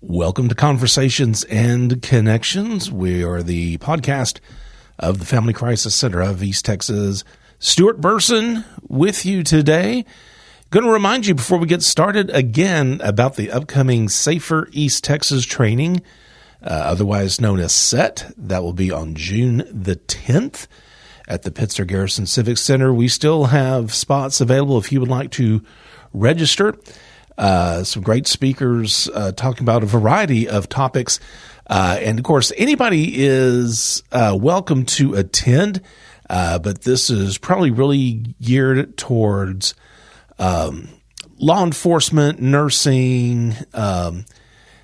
Welcome to Conversations and Connections. We are the podcast of the Family Crisis Center of East Texas. Stuart Burson with you today. Going to remind you before we get started again about the upcoming Safer East Texas training, otherwise known as SET. That will be on June the 10th at the Pitzer Garrison Civic Center. We still have spots available if you would like to register. Some great speakers talking about a variety of topics. And, of course, anybody is welcome to attend, but this is probably really geared towards law enforcement, nursing,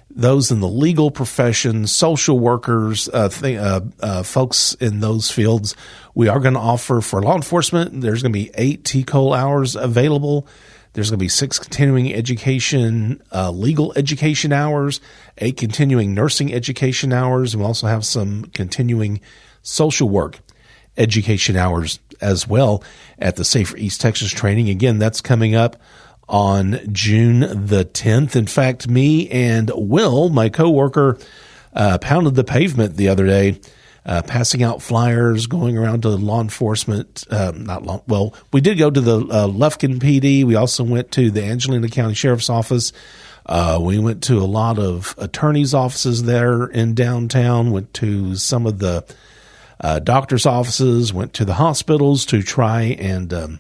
those in the legal profession, social workers, folks in those fields. We are going to offer for law enforcement, there's going to be 8 TCOL hours available. There's going to be 6 continuing education, legal education hours, 8 continuing nursing education hours, and we also have some continuing social work education hours as well at the Safer East Texas training. Again, that's coming up on June the 10th. In fact, me and Will, my coworker, pounded the pavement the other day, passing out flyers, going around to law enforcement. We did go to the Lufkin PD. We also went to the Angelina County Sheriff's Office. We went to a lot of attorneys' offices there in downtown, went to some of the doctor's offices, went to the hospitals to try and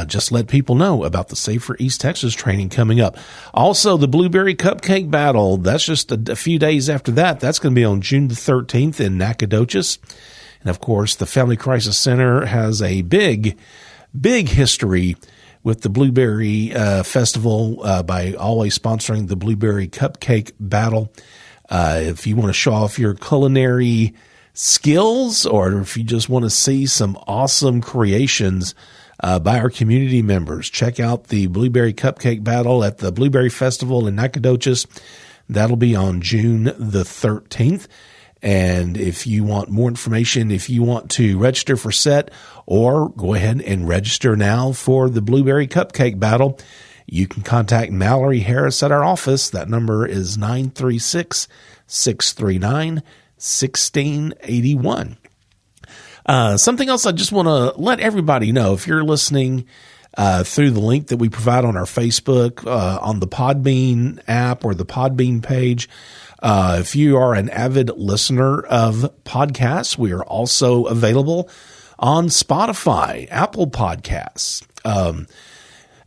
just let people know about the Safer East Texas training coming up. Also, the Blueberry Cupcake Battle, that's just a few days after that. That's going to be on June the 13th in Nacogdoches. And, of course, the Family Crisis Center has a big history with the Blueberry Festival by always sponsoring the Blueberry Cupcake Battle. If you want to show off your culinary skills or if you just want to see some awesome creations by our community members, check out the Blueberry Cupcake Battle at the Blueberry Festival in Nacogdoches. That'll be on June the 13th. And if you want more information, if you want to register for SET or go ahead and register now for the Blueberry Cupcake Battle, you can contact Mallory Harris at our office. That number is 936-639-1681. Something else I just want to let everybody know, if you're listening through the link that we provide on our Facebook, on the Podbean app or the Podbean page, if you are an avid listener of podcasts, we are also available on Spotify, Apple Podcasts,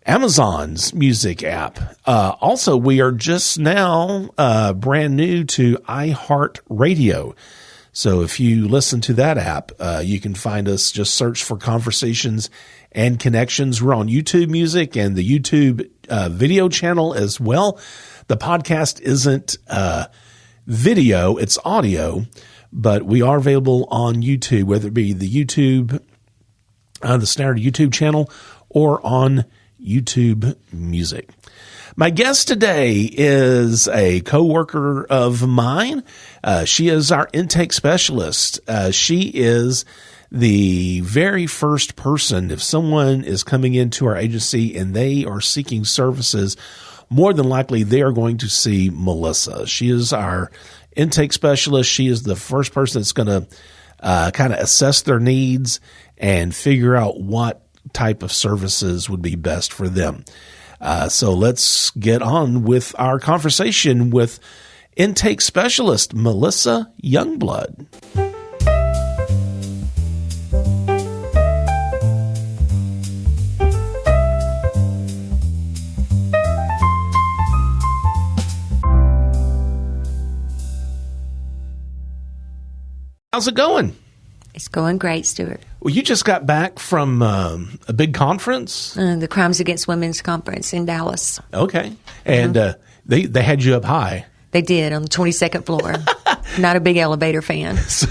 Amazon's music app. Also, we are just now brand new to iHeartRadio. So if you listen to that app, you can find us. Just search for Conversations and Connections. We're on YouTube Music and the YouTube video channel as well. The podcast isn't video, it's audio, but we are available on YouTube, whether it be the YouTube, the standard YouTube channel, or on YouTube Music. My guest today is a coworker of mine. She is our intake specialist. She is the very first person, if someone is coming into our agency and they are seeking services, more than likely they are going to see Melisa. She is our intake specialist. She is the first person that's going to kind of assess their needs and figure out what type of services would be best for them. So let's get on with our conversation with intake specialist Melisa Youngblood. How's it going? It's going great, Stuart. Well, you just got back from a big conference? The Crimes Against Women's Conference in Dallas. Okay. And they had you up high. They did, on the 22nd floor. Not a big elevator fan. So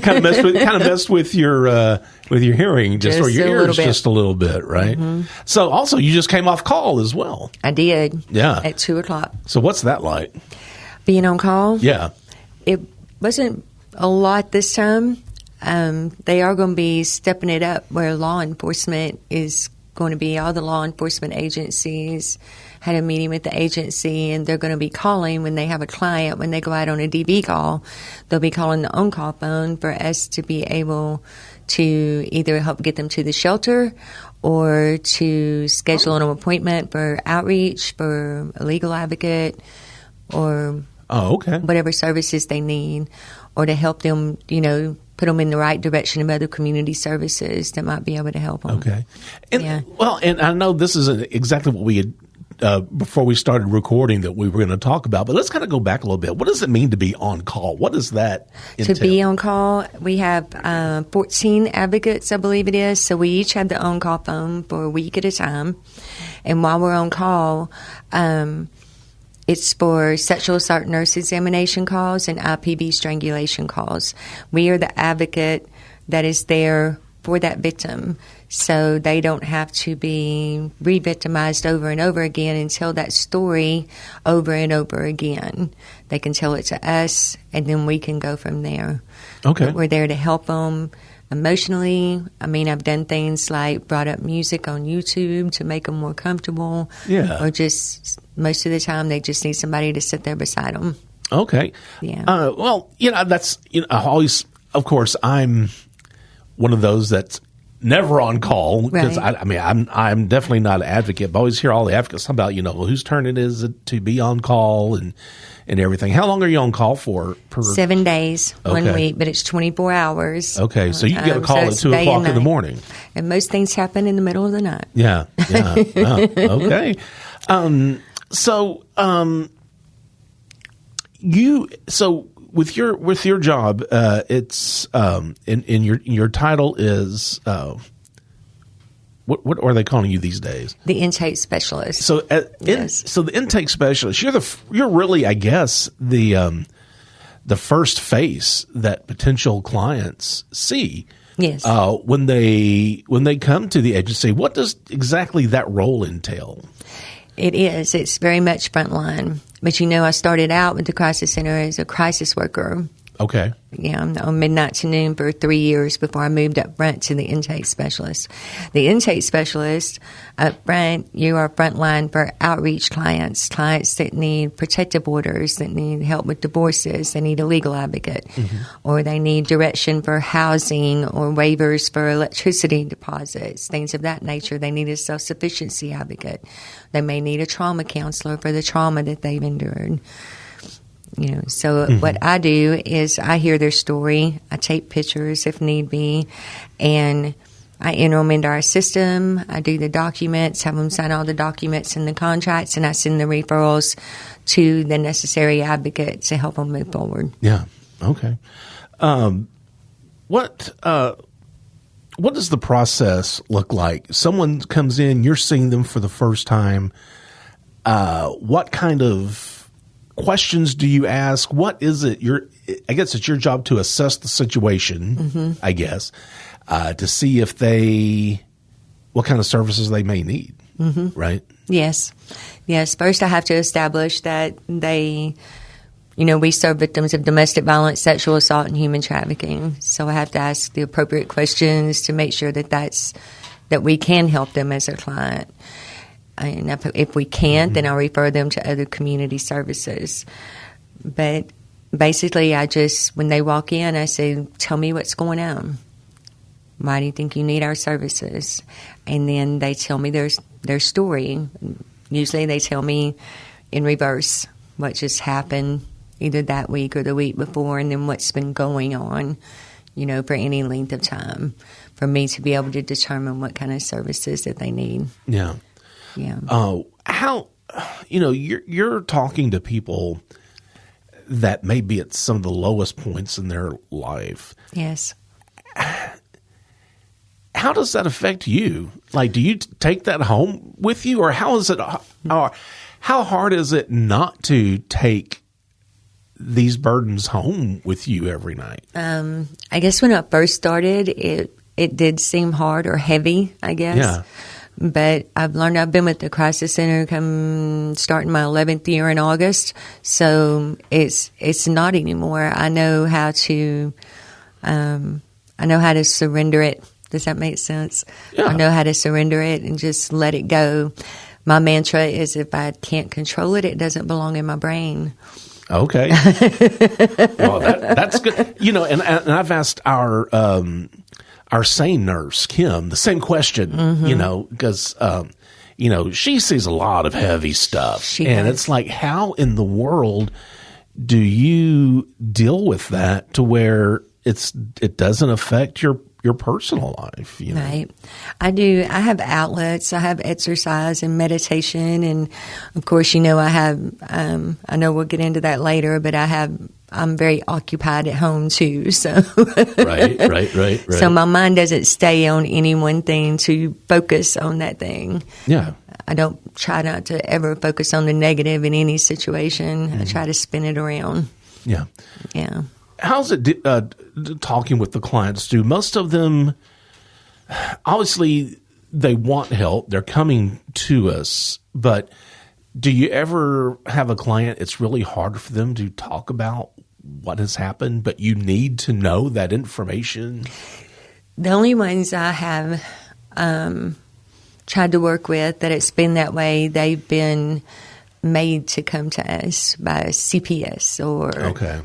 kind of messed with your hearing, or your ears just a little bit, right? Mm-hmm. So also you just came off call as well. I did. Yeah. At 2:00. So what's that like? Being on call? Yeah. It wasn't a lot this time. They are going to be stepping it up where law enforcement is going to be. All the law enforcement agencies had a meeting with the agency, and they're going to be calling when they have a client, when they go out on a DV call, they'll be calling the on-call phone for us to be able to either help get them to the shelter or to schedule an appointment for outreach, for a legal advocate, or whatever services they need, or to help them, put them in the right direction of other community services that might be able to help them. Okay. And, well, and I know this isn't exactly what we had before we started recording that we were going to talk about, but let's kind of go back a little bit. What does it mean to be on call? What does that entail? To be on call, we have 14 advocates, I believe it is. So we each have the on-call phone for a week at a time. And while we're on call, it's for sexual assault nurse examination calls and IPV strangulation calls. We are the advocate that is there for that victim, so they don't have to be re-victimized over and over again and tell that story over and over again. They can tell it to us, and then we can go from there. Okay. But we're there to help them emotionally. I mean, I've done things like brought up music on YouTube to make them more comfortable. Yeah. Or just most of the time they just need somebody to sit there beside them. Okay. Yeah. Well, that's, I always, of course, I'm one of those that's never on call because Right. I'm definitely not an advocate, but I always hear all the advocates talk about, whose turn it is to be on call and everything. How long are you on call for? 7 days, 1 Okay. week, but it's 24 hours. Okay. So you get a call So at it's 2 day and o'clock in the night. morning. And most things happen in the middle of the night. Yeah. Oh, okay. So with your job, it's in your title is what are they calling you these days? The intake specialist. So Yes. so the intake specialist, you're really, I guess, the first face that potential clients see. Yes. When they come to the agency. What does exactly that role entail? It is. It's very much frontline. But I started out with the crisis center as a crisis worker. Okay. Yeah, on midnight to noon for 3 years before I moved up front to the intake specialist. The intake specialist up front, you are frontline for outreach clients that need protective orders, that need help with divorces, they need a legal advocate, or they need direction for housing or waivers for electricity deposits, things of that nature. They need a self-sufficiency advocate. They may need a trauma counselor for the trauma that they've endured. So what I do is I hear their story, I take pictures if need be, and I enter them into our system. I do the documents, have them sign all the documents and the contracts, and I send the referrals to the necessary advocate to help them move forward. Yeah. Okay. What does the process look like? Someone comes in, you're seeing them for the first time. What kind of questions do you ask? What is it? I guess it's your job to assess the situation, I guess, to see what kind of services they may need, right? Yes. First, I have to establish that they, we serve victims of domestic violence, sexual assault, and human trafficking. So I have to ask the appropriate questions to make sure that we can help them as a client. And if we can't, then I'll refer them to other community services. But basically, when they walk in, I say, tell me what's going on. Why do you think you need our services? And then they tell me their story. Usually they tell me in reverse what just happened either that week or the week before, and then what's been going on, for any length of time, for me to be able to determine what kind of services that they need. Yeah. Yeah. How, you're talking to people that may be at some of the lowest points in their life. Yes. How does that affect you? Like, do you take that home with you, or how hard is it not to take these burdens home with you every night? I guess when I first started, it did seem hard or heavy, I guess. Yeah. But I've learned. I've been with the crisis center starting my 11th year in August, so it's not anymore. I know how to surrender it. Does that make sense? Yeah. I know how to surrender it and just let it go. My mantra is if I can't control it, it doesn't belong in my brain. Okay. Well, that's good. You know, and I've asked our SANE nurse, Kim, the same question, you know, because, you know, she sees a lot of heavy stuff. And it's like, how in the world do you deal with that to where it doesn't affect your personal life? You know? Right. I do. I have outlets. I have exercise and meditation. And of course, you know, I know we'll get into that later, but I'm very occupied at home too. So right. So my mind doesn't stay on any one thing to focus on that thing. Yeah. I don't try not to ever focus on the negative in any situation. I try to spin it around. Yeah. Yeah. How's it talking with the clients? Do most of them, obviously, they want help. They're coming to us. But do you ever have a client, it's really hard for them to talk about what has happened, but you need to know that information? The only ones I have tried to work with that it's been that way, they've been made to come to us by CPS or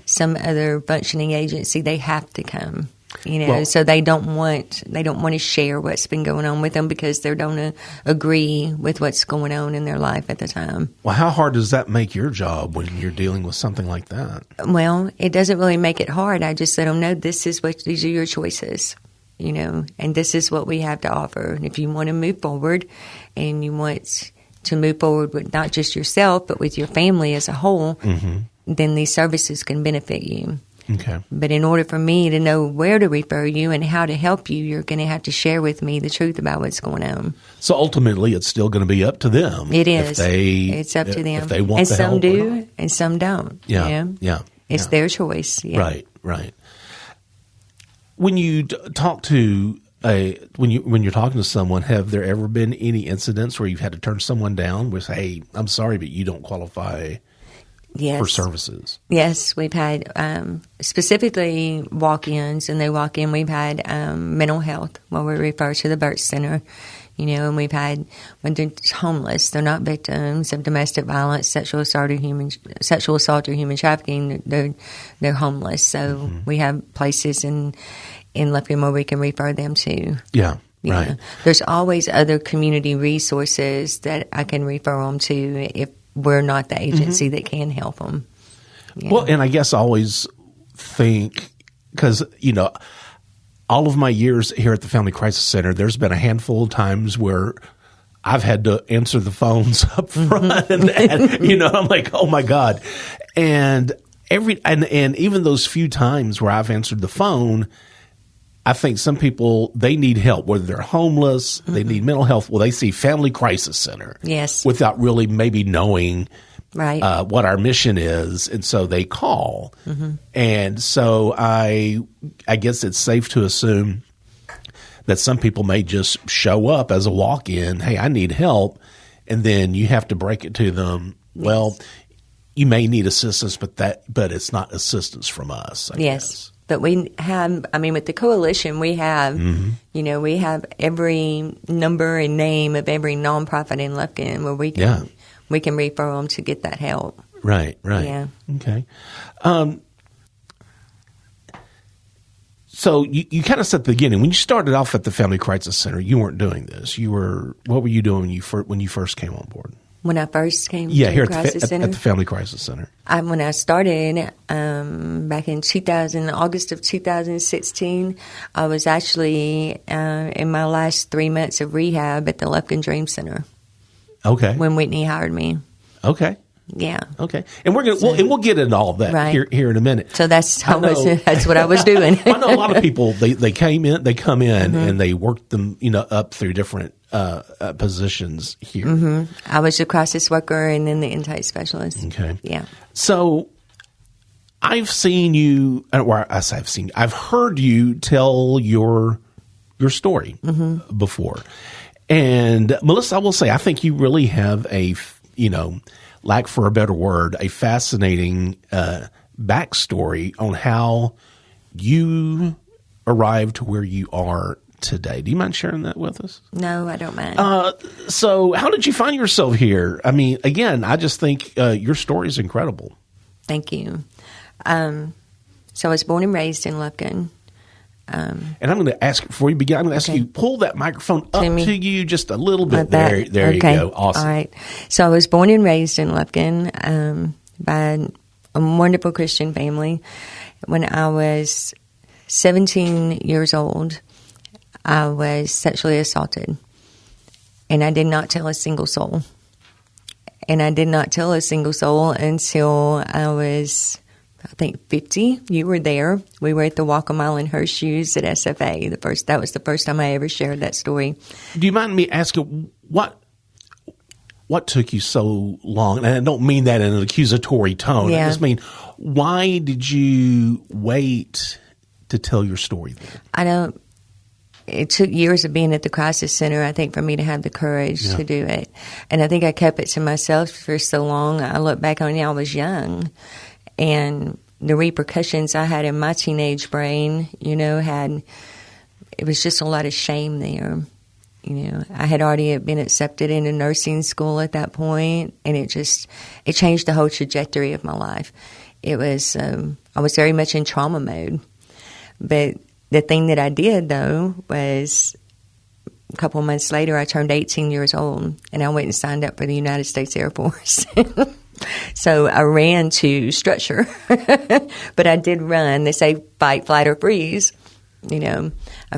some other functioning agency. They have to come, you know. Well, so they don't want to share what's been going on with them because they don't agree with what's going on in their life at the time. Well, how hard does that make your job when you're dealing with something like that? Well, it doesn't really make it hard. I just let them know these are your choices, you know, and this is what we have to offer. And if you want to move forward and you want to move forward with not just yourself, but with your family as a whole, then these services can benefit you. Okay. But in order for me to know where to refer you and how to help you, you're going to have to share with me the truth about what's going on. So ultimately, it's still going to be up to them. It is. It's up to them. If they want and the some help do, and some don't. Yeah. You know? Yeah. It's their choice. Yeah. Right. When you talk to when you're talking to someone, have there ever been any incidents where you've had to turn someone down with, "Hey, I'm sorry, but you don't qualify for services"? Yes, we've had specifically walk-ins, and they walk in. We've had mental health, what we refer to the Birch Center, you know, and we've had when they're homeless, they're not victims of domestic violence, sexual assault, or human trafficking. They're homeless, so we have places in Lufkin where we can refer them to. Yeah, right. There's always other community resources that I can refer them to if we're not the agency that can help them. Yeah. Well, and I guess I always think, because, you know, all of my years here at the Family Crisis Center, there's been a handful of times where I've had to answer the phones up front, and you know, I'm like, oh my God. And even those few times where I've answered the phone, I think some people, they need help, whether they're homeless, they need mental health. Well, they see Family Crisis Center. Yes. Without really maybe knowing what our mission is. And so they call. And so I guess it's safe to assume that some people may just show up as a walk-in. Hey, I need help. And then you have to break it to them. Yes. Well, you may need assistance, but it's not assistance from us, I guess. But we have, with the coalition, we have, you know, we have every number and name of every nonprofit in Lufkin where we can refer them to get that help. Right. Yeah. Okay. So you kind of said at the beginning, when you started off at the Family Crisis Center, you weren't doing this. What were you doing when you first came on board? When I first came here to the Crisis Center? At the Family Crisis Center. When I started back in August of 2016, I was actually in my last 3 months of rehab at the Lufkin Dream Center. Okay. When Whitney hired me. Okay. Yeah. Okay. And we'll get into all of that here in a minute. So that's what I was doing. I know a lot of people, they come in and they work them, you know, up through different positions here. I was a crisis worker and then the intake specialist. Okay. Yeah. So I've seen you, I've heard you tell your story before. And Melisa, I will say, I think you really have lack for a better word, a fascinating backstory on how you arrived to where you are today. Do you mind sharing that with us? No, I don't mind. So how did you find yourself here? I mean, again, I just think your story is incredible. Thank you. So I was born and raised in Lufkin. And I'm going to ask, before you begin, I'm going to ask you, pull that microphone up to you just a little bit. There you go. Awesome. All right. So I was born and raised in Lufkin by a wonderful Christian family. When I was 17 years old, I was sexually assaulted. And I did not tell a single soul. And I did not tell a single soul until I was, I think, 50. You were there. We were at the Walk a Mile in Her Shoes at SFA. That was the first time I ever shared that story. Do you mind me asking what took you so long? And I don't mean that in an accusatory tone. Yeah. I just mean, why did you wait to tell your story then? It took years of being at the crisis center, I think, for me to have the courage to do it. And I think I kept it to myself for so long. I look back on it, I was young. And the repercussions I had in my teenage brain, it was just a lot of shame there. I had already been accepted into nursing school at that point, and it changed the whole trajectory of my life. It was, I was very much in trauma mode. But the thing that I did, though, was a couple of months later, I turned 18 years old, and I went and signed up for the United States Air Force. So I ran to structure, but I did run. They say fight, flight, or freeze. I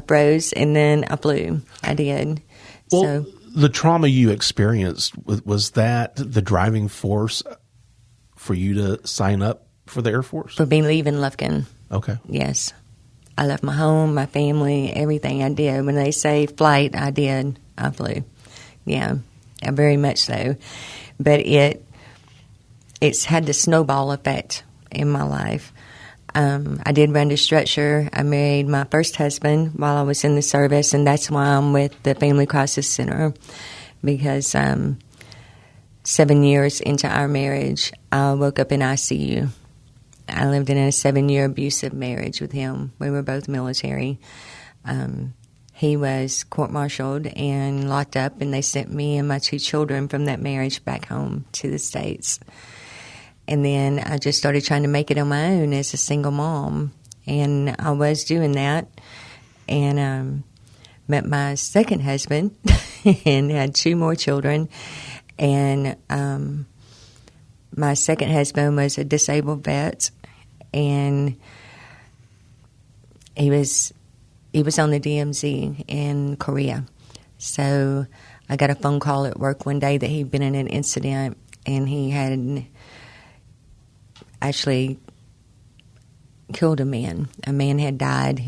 froze, and then I flew. I did. Well, the trauma you experienced, was that the driving force for you to sign up for the Air Force? For me leaving Lufkin. Okay. Yes. I left my home, my family, everything I did. When they say flight, I did. I flew. Yeah, very much so. But it's had the snowball effect in my life. I did run to structure. I married my first husband while I was in the service, and that's why I'm with the Family Crisis Center, because 7 years into our marriage, I woke up in ICU. I lived in a 7-year abusive marriage with him. We were both military. He was court-martialed and locked up, and they sent me and my 2 children from that marriage back home to the States. And then I just started trying to make it on my own as a single mom. And I was doing that, and met my second husband and had 2 more children. And my second husband was a disabled vet, and he was on the DMZ in Korea. So I got a phone call at work one day that he'd been in an incident, and he had actually killed a man. A man had died.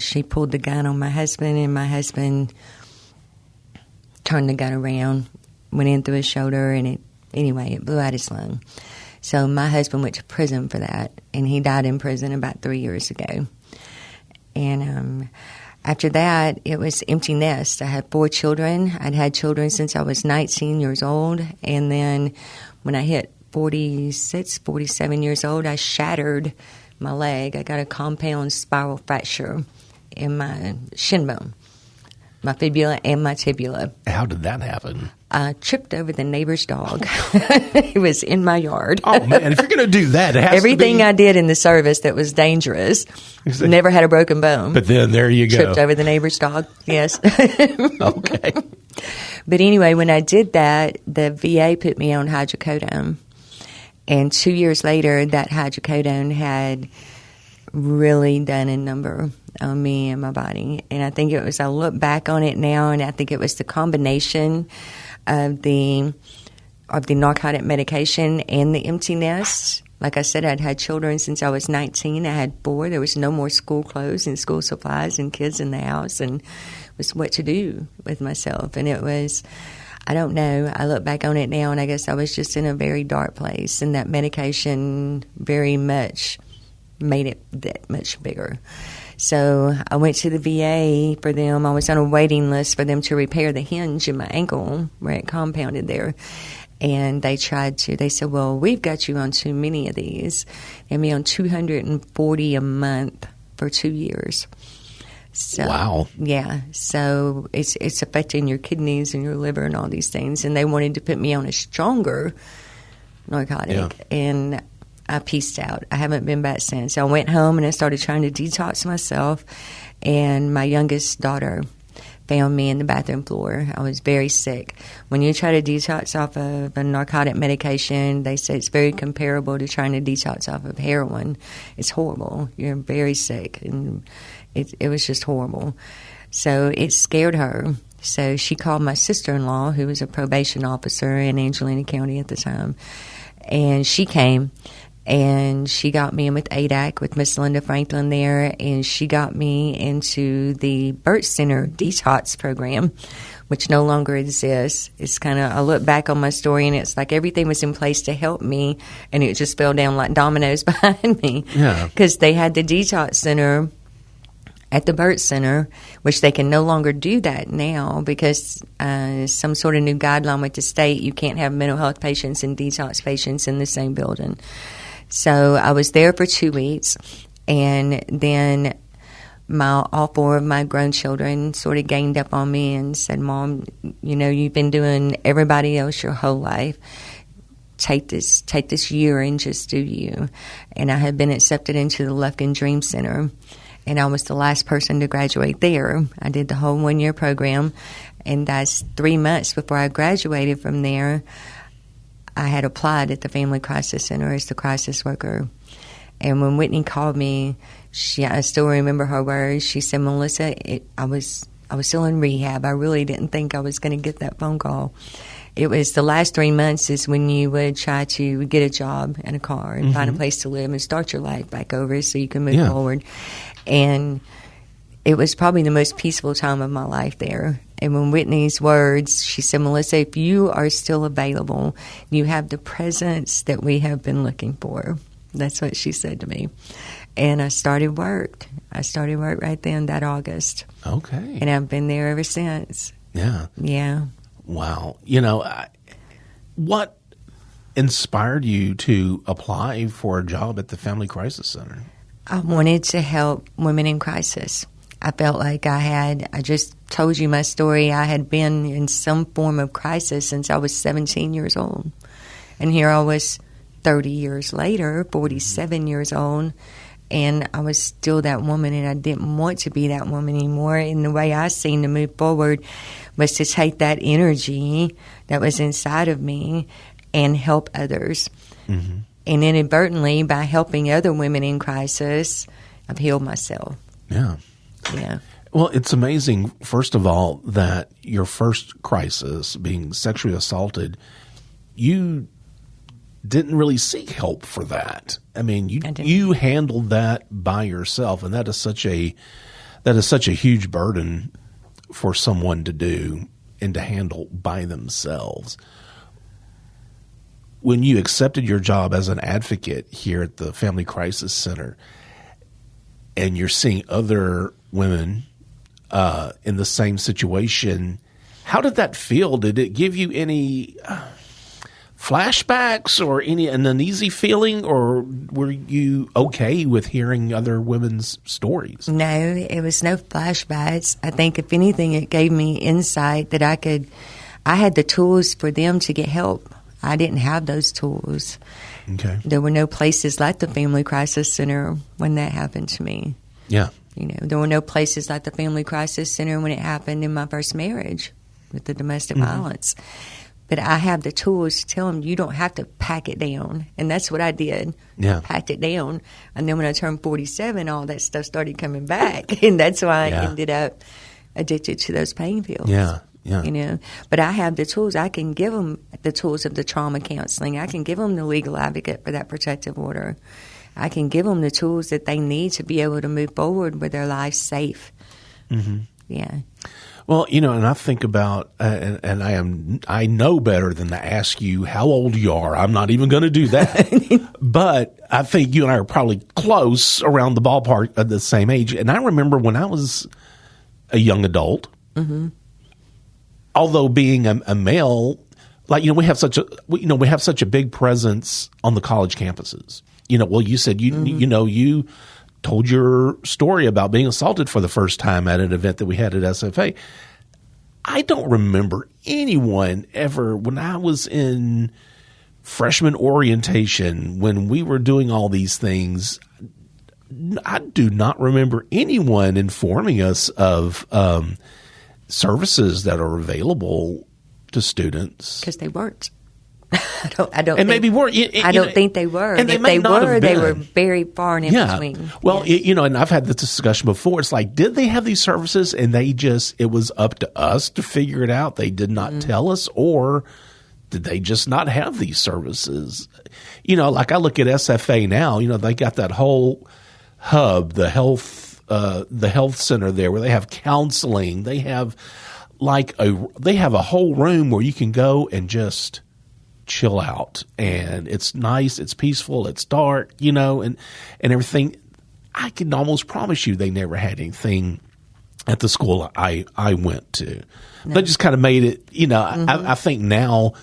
She pulled the gun on my husband, and my husband turned the gun around, went in through his shoulder, and it blew out his lung. So my husband went to prison for that, and he died in prison about 3 years ago. And after that, it was empty nest. I had 4 children. I'd had children since I was 19 years old, and then when I hit 46, 47 years old, I shattered my leg. I got a compound spiral fracture in my shin bone, my fibula and my tibula. How did that happen? I tripped over the neighbor's dog. It was in my yard. Oh, man, if you're going to do that, it has everything to be... I did in the service that was dangerous. Never had a broken bone. But then there you go. Tripped over the neighbor's dog, yes. Okay. But anyway, when I did that, the VA put me on hydrocodone. And 2 years later, that hydrocodone had really done a number on me and my body. And I think I look back on it now, and I think it was the combination of the narcotic medication and the empty nest. Like I said, I'd had children since I was 19. I had 4. There was no more school clothes and school supplies and kids in the house, and it was what to do with myself. And it was, I don't know, I look back on it now, and I guess I was just in a very dark place, and that medication very much made it that much bigger. So I went to the VA for them. I was on a waiting list for them to repair the hinge in my ankle where it compounded there. And they said, well, we've got you on too many of these. They had me on $240 a month for 2 years. So, wow. Yeah. So it's affecting your kidneys and your liver and all these things. And they wanted to put me on a stronger narcotic. And I pieced out. I haven't been back since. I went home and I started trying to detox myself. And my youngest daughter found me in the bathroom floor. I was very sick. When you try to detox off of a narcotic medication, they say it's very comparable to trying to detox off of heroin. It's horrible. You're very sick, and it was just horrible. So it scared her. So she called my sister-in-law, who was a probation officer in Angelina County at the time, and she came. And she got me in with ADAC with Miss Linda Franklin there, and she got me into the Burt Center detox program, which no longer exists. It's kind of, I look back on my story, and it's like everything was in place to help me, and it just fell down like dominoes behind me. Yeah. Because they had the detox center at the Burt Center, which they can no longer do that now because some sort of new guideline with the state, you can't have mental health patients and detox patients in the same building. So I was there for 2 weeks, and then all four of my grown children sort of ganged up on me and said, "Mom, you've been doing everybody else your whole life. Take this year and just do you." And I had been accepted into the Lufkin Dream Center, and I was the last person to graduate there. I did the whole 1-year program, and that's 3 months before I graduated from there. I had applied at the Family Crisis Center as the crisis worker. And when Whitney called me, I still remember her words. She said, "Melissa, I was still in rehab. I really didn't think I was going to get that phone call." It was the last 3 months is when you would try to get a job and a car and find a place to live and start your life back over so you can move forward. And it was probably the most peaceful time of my life there. And when Whitney's words, she said, "Melissa, if you are still available, you have the presence that we have been looking for." That's what she said to me. And I started work. Right then that August. Okay. And I've been there ever since. Yeah. Yeah. Wow. What inspired you to apply for a job at the Family Crisis Center? I wanted to help women in crisis. I felt like I just told you my story. I had been in some form of crisis since I was 17 years old. And here I was 30 years later, 47 years old, and I was still that woman, and I didn't want to be that woman anymore. And the way I seen to move forward was to take that energy that was inside of me and help others. Mm-hmm. And inadvertently, by helping other women in crisis, I've healed myself. Yeah. Yeah. Well, it's amazing, first of all, that your first crisis, being sexually assaulted, you didn't really seek help for that. I mean, you handled that by yourself, and that is such a huge burden for someone to do and to handle by themselves. When you accepted your job as an advocate here at the Family Crisis Center, and you're seeing other women in the same situation, how did that feel? Did it give you any flashbacks or an uneasy feeling, or were you okay with hearing other women's stories? No, it was no flashbacks. I think if anything, it gave me insight that I had the tools for them to get help. I didn't have those tools. Okay. There were no places like the Family Crisis Center when that happened to me. Yeah. There were no places like the Family Crisis Center when it happened in my first marriage with the domestic violence. But I have the tools to tell them you don't have to pack it down. And that's what I did. Yeah. Packed it down. And then when I turned 47, all that stuff started coming back. And that's why I ended up addicted to those pain pills. Yeah. Yeah. But I have the tools. I can give them the tools of the trauma counseling. I can give them the legal advocate for that protective order. I can give them the tools that they need to be able to move forward with their life safe. Mm-hmm. Yeah. Well, and I think about, and I know better than to ask you how old you are. I'm not even going to do that. But I think you and I are probably close, around the ballpark of the same age. And I remember when I was a young adult, although being a male, we have such a big presence on the college campuses. You said you told your story about being assaulted for the first time at an event that we had at SFA. I don't remember anyone ever, when I was in freshman orientation, when we were doing all these things, I do not remember anyone informing us of services that are available to students. Because they weren't. I don't and maybe were. I don't think they were. And if they were, they were very far and in between. Well, yes. And I've had this discussion before. It's like, did they have these services and it was up to us to figure it out? They did not tell us, or did they just not have these services? Like I look at SFA now, they got that whole hub, the health center there where they have counseling. They have a whole room where you can go and just chill out, and it's nice, it's peaceful, it's dark, and everything. I can almost promise you they never had anything at the school I went to. No. They just kind of made it, I think now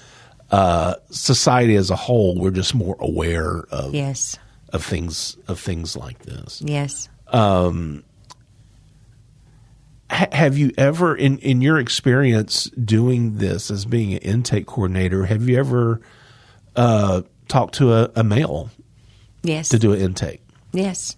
society as a whole, we're just more aware of of things like this. Yes. Have you ever, in your experience doing this as being an intake coordinator, have you ever talked to a male? Yes. To do an intake? Yes.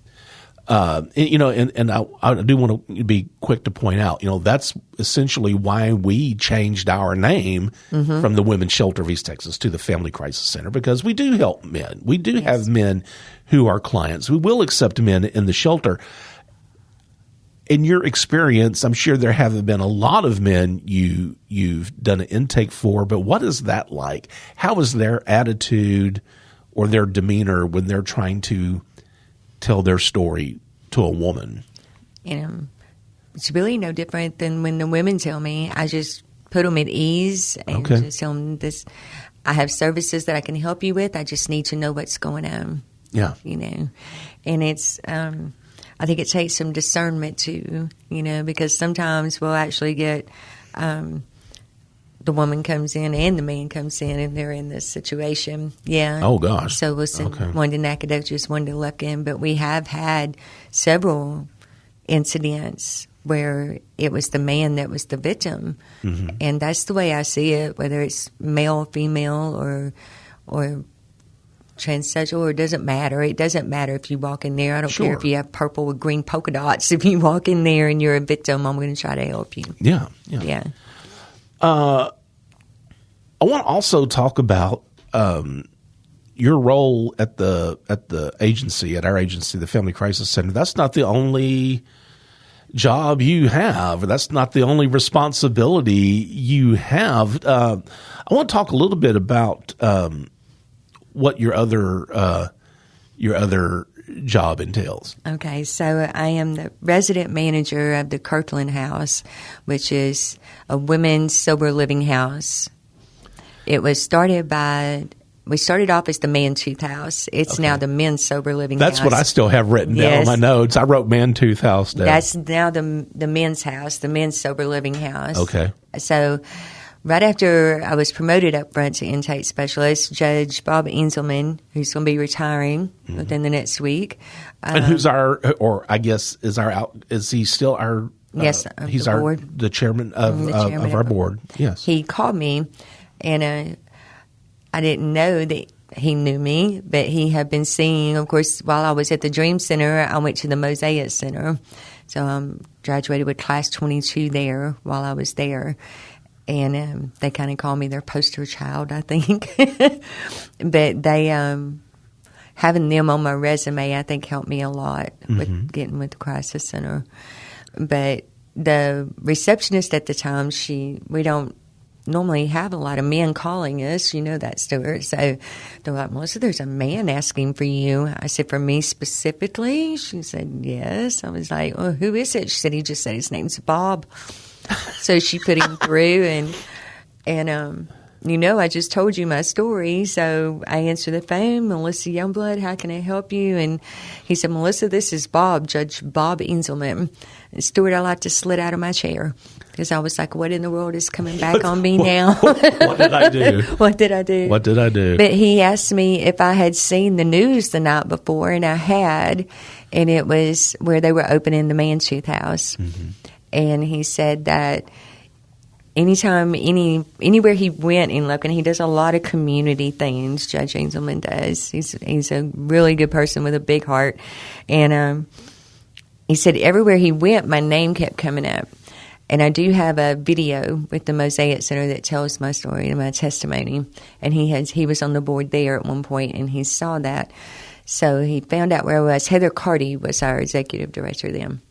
And I do want to be quick to point out, that's essentially why we changed our name from the Women's Shelter of East Texas to the Family Crisis Center, because we do help men. We do have men who are clients. We will accept men in the shelter. In your experience, I'm sure there haven't been a lot of men you've done an intake for, but what is that like? How is their attitude or their demeanor when they're trying to tell their story to a woman? It's really no different than when the women tell me. I just put them at ease and just tell them this. I have services that I can help you with. I just need to know what's going on. Yeah. And it's, I think it takes some discernment too, because sometimes we'll actually get the woman comes in and the man comes in and they're in this situation. Yeah. Oh, gosh. So we'll send one to Nacogdoches, one to Lufkin. But we have had several incidents where it was the man that was the victim. And that's the way I see it, whether it's male, female, or transsexual, it doesn't matter. It doesn't matter if you walk in there. I don't care if you have purple with green polka dots. If you walk in there and you're a victim, I'm going to try to help you. Yeah. I want to also talk about your role at the agency, at our agency, the Family Crisis Center. That's not the only job you have. That's not the only responsibility you have. I want to talk a little bit about what your other job entails. Okay, so I am the resident manager of the Kirtland House, which is a women's sober living house. It was we started off as the Man-Tooth House. It's now the men's sober living house. That's what I still have written down on my notes. I wrote Man-Tooth House down. That's now the men's house, the men's sober living house. Okay. So right after I was promoted up front to intake specialist, Judge Bob Inselman, who's going to be retiring within the next week. And who's is he still our? Yes, he's the board. The chairman of our board. Yes. He called me, and I didn't know that he knew me, but he had been seeing, of course, while I was at the Dream Center, I went to the Mosaic Center. So I graduated with Class 22 there while I was there. And they kind of call me their poster child, I think. But they, having them on my resume, I think helped me a lot with getting with the Crisis Center. But the receptionist at the time, we don't normally have a lot of men calling us. You know that, Stuart. So they're like, Melissa, there's a man asking for you. I said, for me specifically? She said, yes. I was like, well, who is it? She said, he just said his name's Bob. So she put him through, and I just told you my story. So I answered the phone, Melisa Youngblood, how can I help you? And he said, Melissa, this is Bob, Judge Bob Inselman. And Stuart, I like to slid out of my chair because I was like, what in the world is coming back on me now? What did I do? What did I do? What did I do? But he asked me if I had seen the news the night before, and I had, and it was where they were opening the Manshooth house. Mm-hmm. And he said that anytime, anywhere he went in Logan, he does a lot of community things. Judge Angelman does. He's a really good person with a big heart, and he said everywhere he went, my name kept coming up. And I do have a video with the Mosaic Center that tells my story and my testimony. And he was on the board there at one point, and he saw that. So he found out where I was. Heather Carty was our executive director then.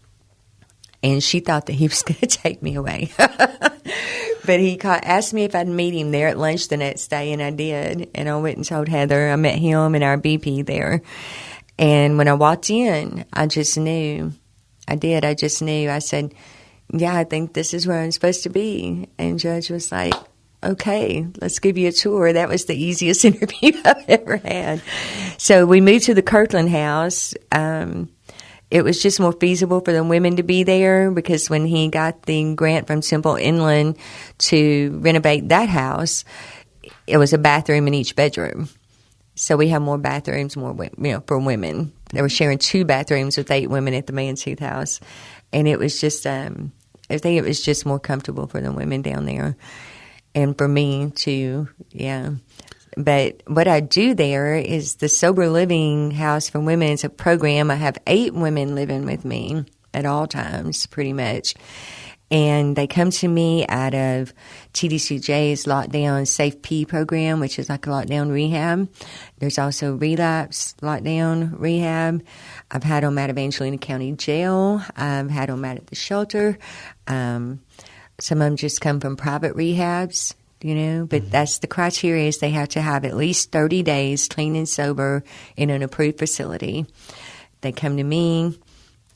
And she thought that he was going to take me away. But he asked me if I'd meet him there at lunch the next day, and I did. And I went and told Heather. I met him and our BP there. And when I walked in, I just knew. I did. I just knew. I said, yeah, I think this is where I'm supposed to be. And Judge was like, okay, let's give you a tour. That was the easiest interview I've ever had. So we moved to the Kirkland house. It was just more feasible for the women to be there because when he got the grant from Temple Inland to renovate that house, it was a bathroom in each bedroom. So we have more bathrooms, for women. They were sharing 2 bathrooms with 8 women at the Manshooth house. And it was just, I think it was just more comfortable for the women down there. And for me too, yeah. But what I do there is the Sober Living House for Women. It's a program. I have 8 women living with me at all times, pretty much. And they come to me out of TDCJ's Lockdown Safe P program, which is like a lockdown rehab. There's also relapse lockdown rehab. I've had them at Evangelina County Jail. I've had them out at the shelter. Some of them just come from private rehabs. But that's the criteria is they have to have at least 30 days clean and sober in an approved facility. They come to me,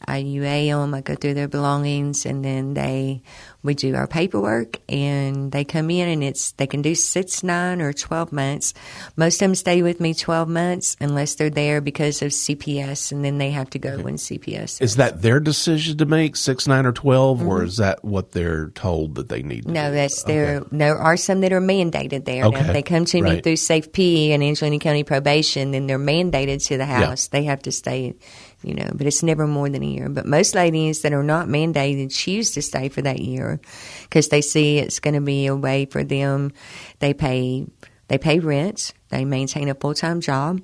I UA them, I go through their belongings, and then we do our paperwork, and they come in, and they can do 6, 9, or 12 months. Most of them stay with me 12 months unless they're there because of CPS, and then they have to go when CPS says. Is that their decision to make, 6, 9, or 12, or is that what they're told that they need to do? That's their. There are some that are mandated there. Okay. Now, if they come to me through Safe P and Angelina County Probation, then they're mandated to the house. Yeah. They have to stay. But it's never more than a year. But most ladies that are not mandated choose to stay for that year because they see it's going to be a way for them. They pay rent. They maintain a full-time job.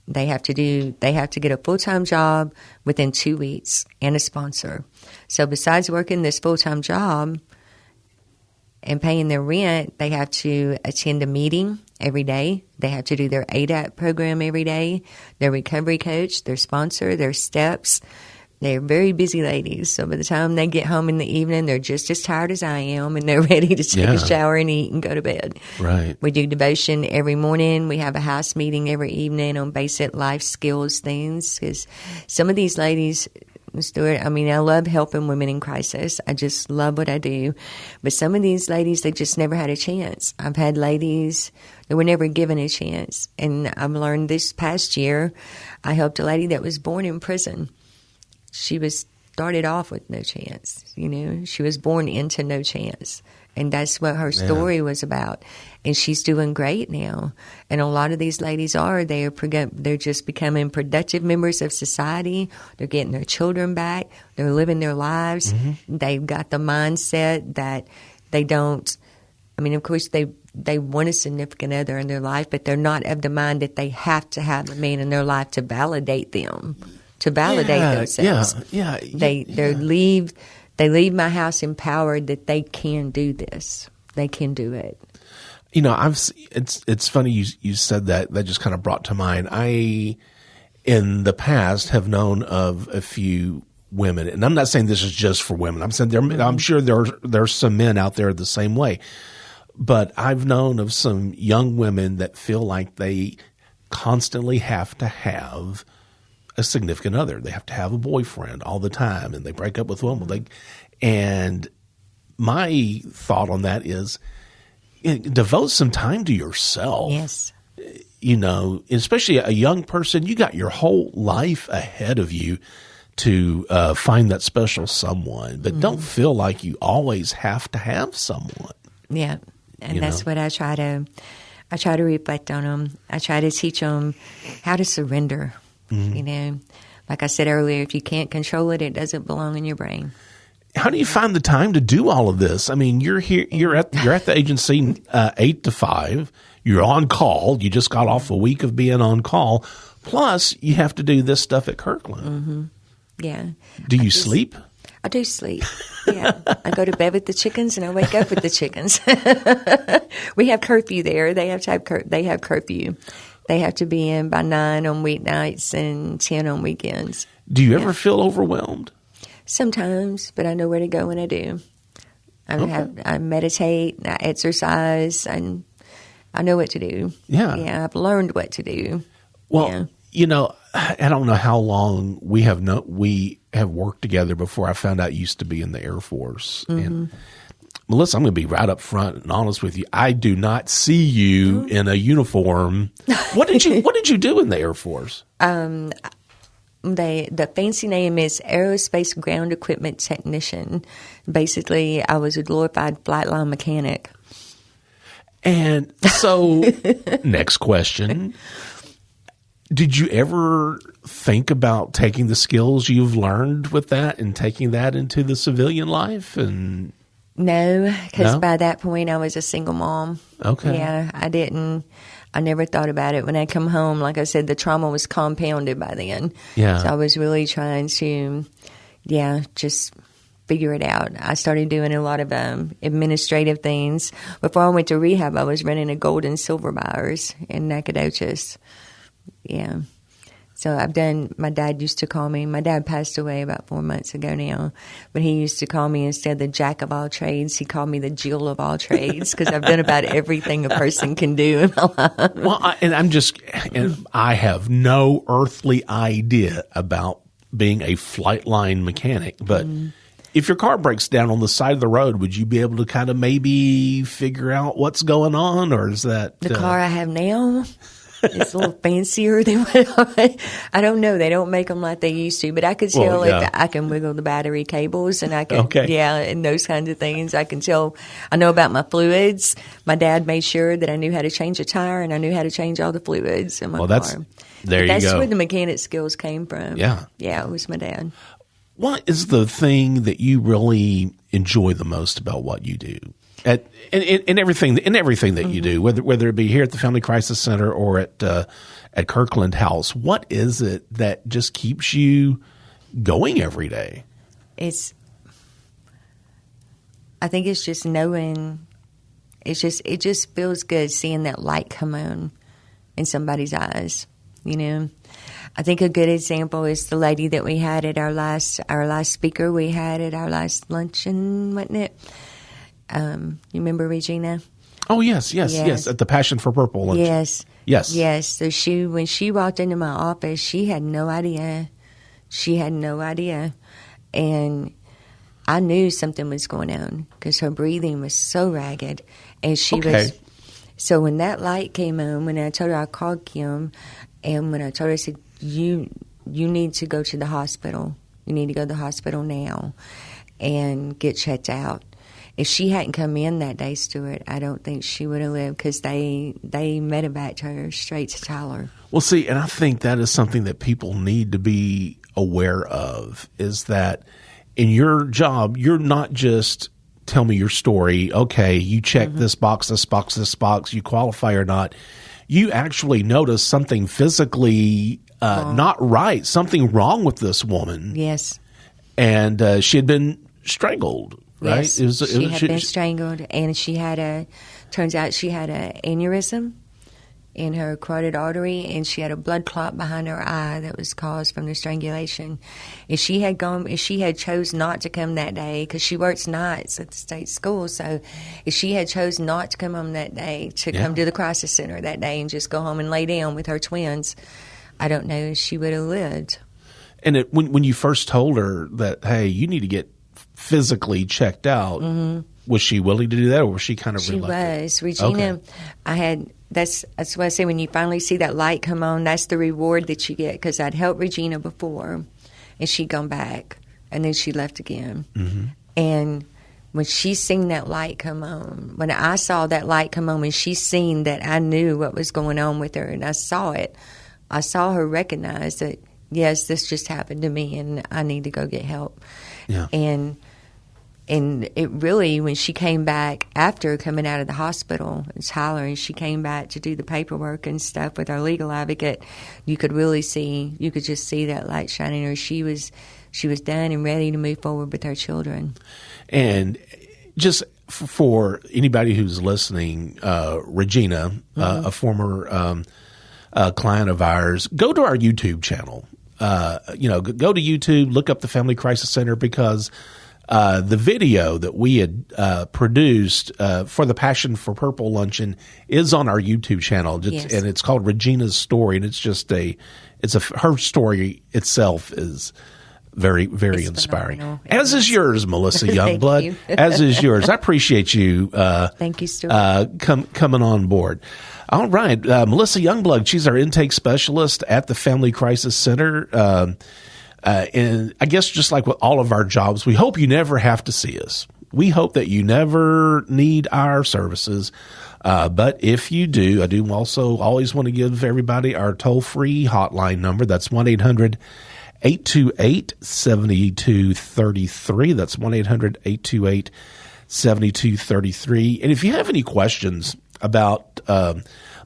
They have to get a full-time job within 2 weeks and a sponsor. So besides working this full-time job and paying their rent, they have to attend a meeting every day. They have to do their ADAP program every day, their recovery coach, their sponsor, their steps. They're very busy ladies. So by the time they get home in the evening, they're just as tired as I am, and they're ready to take a shower and eat and go to bed. Right. We do devotion every morning. We have a house meeting every evening on basic life skills things because some of these ladies, Stuart, I love helping women in crisis. I just love what I do. But some of these ladies, they just never had a chance. I've had ladies that were never given a chance. And I've learned this past year, I helped a lady that was born in prison. She started off with no chance. She was born into no chance. And that's what her story was about. And she's doing great now. And a lot of these ladies they're just becoming productive members of society. They're getting their children back. They're living their lives. Mm-hmm. They've got the mindset that they don't, of course they want a significant other in their life, but they're not of the mind that they have to have a man in their life to validate them, to validate themselves. They leave my house empowered that they can do this. They can do it. It's funny you said that. That just kind of brought to mind. I, in the past, have known of a few women, and I'm not saying this is just for women. I'm saying I'm sure there's some men out there the same way. But I've known of some young women that feel like they constantly have to have a significant other. They have to have a boyfriend all the time, and they break up with one. And my thought on that is, devote some time to yourself. Yes. Especially a young person, you got your whole life ahead of you to find that special someone, but don't feel like you always have to have someone. Yeah, and that's what I try to reflect on them. I try to teach them how to surrender. Like I said earlier, if you can't control it, it doesn't belong in your brain. How do you find the time to do all of this? I mean, you're here, you're at the agency 8 to 5. You're on call. You just got off a week of being on call. Plus, you have to do this stuff at Kirkland. Mm-hmm. Yeah. Do you sleep? I do sleep. Yeah. I go to bed with the chickens and I wake up with the chickens. We have curfew there. They have curfew. They have to be in by 9 on weeknights and 10 on weekends. Do you ever feel overwhelmed? Sometimes, but I know where to go when I do. I meditate, I exercise, and I know what to do. Yeah. Yeah, I've learned what to do. Well, I don't know how long we have worked together before I found out you used to be in the Air Force. Mm-hmm. And Melissa, I'm going to be right up front and honest with you. I do not see you in a uniform. What did you do in the Air Force? The fancy name is Aerospace Ground Equipment Technician. Basically, I was a glorified flight line mechanic. And so, next question. Did you ever think about taking the skills you've learned with that and taking that into the civilian life? And no, because by that point I was a single mom. Okay. Yeah, I didn't. I never thought about it. When I come home, like I said, the trauma was compounded by then. Yeah. So I was really trying to, just figure it out. I started doing a lot of administrative things. Before I went to rehab, I was running a gold and silver bars in Nacogdoches. Yeah. So my dad used to call me, my dad passed away about 4 months ago now, but he used to call me, instead of the jack of all trades, he called me the Jill of all trades, because I've done about everything a person can do in my life. Well, I have no earthly idea about being a flight line mechanic, but if your car breaks down on the side of the road, would you be able to kind of maybe figure out what's going on, or is that the car I have now? It's a little fancier than what I don't know. They don't make them like they used to, but I could tell if I can wiggle the battery cables, and I can, and those kinds of things. I can tell. I know about my fluids. My dad made sure that I knew how to change a tire, and I knew how to change all the fluids in my car. That's where the mechanic skills came from. Yeah. Yeah, it was my dad. What is the thing that you really enjoy the most about what you do? In everything that you do, whether it be here at the Family Crisis Center or at Kirkland House, what is it that just keeps you going every day? I think it's just knowing. It just feels good seeing that light come on in somebody's eyes. I think a good example is the lady that we had at our last speaker we had at our last luncheon, wasn't it? You remember Regina? Oh, yes. At the Passion for Purple lunch. Yes. So when she walked into my office, she had no idea. And I knew something was going on because her breathing was so ragged. And so when that light came on, when I told her, I called Kim, and when I told her, I said, you need to go to the hospital. You need to go to the hospital now and get checked out. If she hadn't come in that day, Stuart, I don't think she would have lived, because they medevaced her straight to Tyler. Well, see, and I think that is something that people need to be aware of, is that in your job, you're not just tell me your story. Okay, you check this box, you qualify or not. You actually notice something physically not right, something wrong with this woman. Yes. And she had been strangled. Right? Yes, she had been strangled, and turns out she had an aneurysm in her carotid artery, and she had a blood clot behind her eye that was caused from the strangulation. If she had chose not to come that day, because she works nights at the state school, so if she had chose not to come home that day, to come to the crisis center that day and just go home and lay down with her twins, I don't know if she would have lived. And when you first told her that, hey, you need to get physically checked out, was she willing to do that, or was she kind of She reluctant? was. Regina, Okay. that's what I say, when you finally see that light come on, that's the reward that you get, because I'd helped Regina before, and she'd gone back, and then she left again. Mm-hmm. And when she seen that light come on, when I saw that light come on, when she seen that I knew what was going on with her, and I saw it, I saw her recognize that, yes, this just happened to me, and I need to go get help. Yeah. And it really, when she came back after coming out of the hospital, it's Tyler, and she came back to do the paperwork and stuff with our legal advocate, you could just see that light shining her. She was done and ready to move forward with her children. And just for anybody who's listening, Regina, a former client of ours, go to our YouTube channel. Go to YouTube, look up the Family Crisis Center, because the video that we had produced for the Passion for Purple Luncheon is on our YouTube channel, and it's called Regina's Story, and it's just her story itself is very, very inspiring. Phenomenal. As is yours, Melisa Youngblood. you. As is yours. I appreciate you. Thank you, Stuart. Coming on board. All right, Melisa Youngblood. She's our intake specialist at the Family Crisis Center. And I guess just like with all of our jobs, we hope you never have to see us. We hope that you never need our services. But if you do, I do also always want to give everybody our toll-free hotline number. That's 1-800-828-7233. That's 1-800-828-7233. And if you have any questions about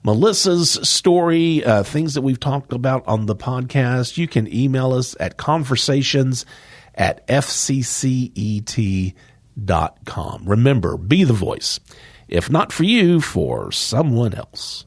Melisa's story, things that we've talked about on the podcast, you can email us at conversations@fccet.com. Remember, be the voice. If not for you, for someone else.